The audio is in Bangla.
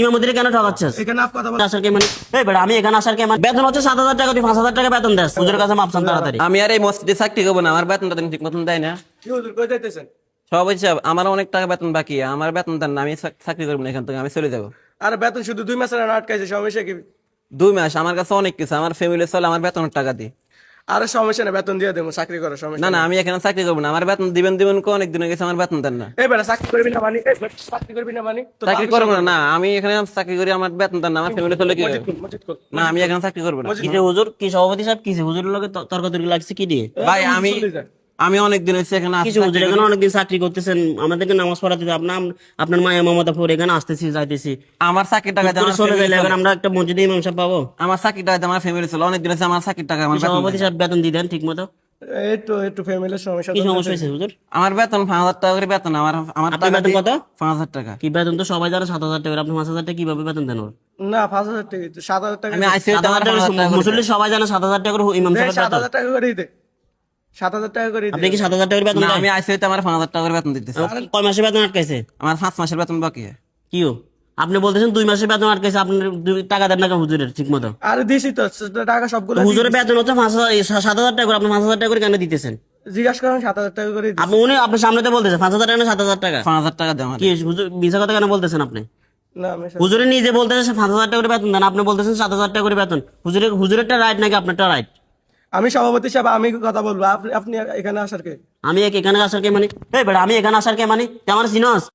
ইমামতিরে কেন ঠকাচ্ছিস? এখানে আপ কথা বল। আসার কে মানে এই বেটা আমি এখানে আসার কে মানে বেতন হচ্ছে 7,000 টাকা, তুই 5,000 টাকা বেতন দেস। হুজুরের কাছে মাপসান তাড়াতাড়ি। আমি আর এই মসজিদে চাকরি করবো না, আমার বেতনটা দেন ঠিক মতন দেয় না। কি হুজুর কই যাইতেছেন? সভাপতি সাহেব, আমার অনেক টাকা বেতন বাকি, আমার বেতন দেন না, আমি চাকরি করবো না, এখান থেকে আমি চলে যাবো। আরে বেতন শুধু 2 মাসের আটকাইছে, সমস্যা কি? 2 মাস আমার কাছে অনেক কিছু, আমার ফ্যামিলি চলে, আমার বেতনের টাকা দিই। আরে সমস্যা না, বেতন দিয়ে দেবো, চাকরি করার সমস্যা না না, আমি এখানে চাকরি করবো না, আমার বেতন দিবেন অনেক দিন হয়ে গেছে, আমার বেতন দেন না। এই বেটা চাকরি করবি না মানি, এই বেটা চাকরি করবি না মানি তো চাকরি করবো না, না আমি এখানে চাকরি করি, আমার বেতন দেন না, আমার ফ্যামিলি চলে কি হবে? মসজিদ কর। না আমি এখানে চাকরি করবো না। কিসে হুজুর, কি সভাপতি সাহেব, কিসে হুজুরের লগে তর্কাতর্কি লাগছে কি দিয়ে? ভাই আমি অনেক দিন হচ্ছে এখানে কিছু হুজুর এখানে অনেকদিন চাকরি করতেছেন, আমাদেরকে নামাজ পড়াতে আপনার মায়া মমতা পড়ে এখানে আসতেছি যাইতেছি, আমার চাকরির টাকা দিয়ে আমার চলে family গেলে এখন চলে। আমরা একটা মসজিদে ইমাম সাহেব পাবো? আমার চাকরির টাকা দিয়ে আমার ফ্যামিলি চলে, অনেক দিন হচ্ছে আমার চাকরির টাকা আমার বেতন সভাপতি দেন না। সাহেব বেতন দিয়ে দেন ঠিক মতো। একটু ফ্যামিলির সমস্যা কি তো সমস্যা হয়েছে হুজুর? আমার বেতন 5,000 টাকা করে বেতন, আমার আমার আপনার টাকা বেতন কত? 5,000 টাকা। কি বেতন তো সবাই জানে 7,000 টাকা, আপনি 5,000 টাকা কিভাবে বেতন দেন ওর? না 5,000 টাকা, 7,000 টাকা আমি আইসি আমার 7,000 টাকা 5,000 টাকা করে মুসল্লি সবাই জানে 7,000 টাকা করে ইমাম দে, সাহেবের বেতন। 7,000 টাকা করে দে, 7,000 টাকা করে আপনি দে। কি 7,000 টাকার বেতন না, দেন? আমি আইসি আমার 5,000 টাকা করে বেতন দিতেছি। কয় মাসে বেতন আটকাইছে? আমার 5 মাসের বেতন বাকি। কিও আপনি বলতেছেন 2 মাসের বেতন আটকাইছে, আপনি টাকা দেন না কেন হুজুরের ঠিক মতো? আরে দিছি তো টাকা সবগুলো হুজুরের বেতন হচ্ছে 7,000 টাকা করে, আপনি 5,000 টাকা করে কেন দিতেছেন? জিজ্ঞাসা করেন, 7,000 টাকা করে দিছি। আপনি আপনার সামনে তো বলতেছেন 5,000 টাকা না 7,000 টাকা? 5,000 টাকা দেয় আমার। কি হুজুর মিছা কথা কেন বলতেছেন আপনি? না আমি হুজুরে নিজে বলতেছেন 5,000 টাকা করে বেতন দেন, আপনি বলতেছেন 7,000 টাকা করে বেতন। হুজুরেরটা রাইট নাকি আপনারটা রাইট? আমি সভাপতি সাহেব, আমি কথা বলবো, আপনি এখানে আসার কে? আমি এখানে আসার কে মানে এই বেটা আমি এখানে আসার কে মানে তুই আমার চিনস?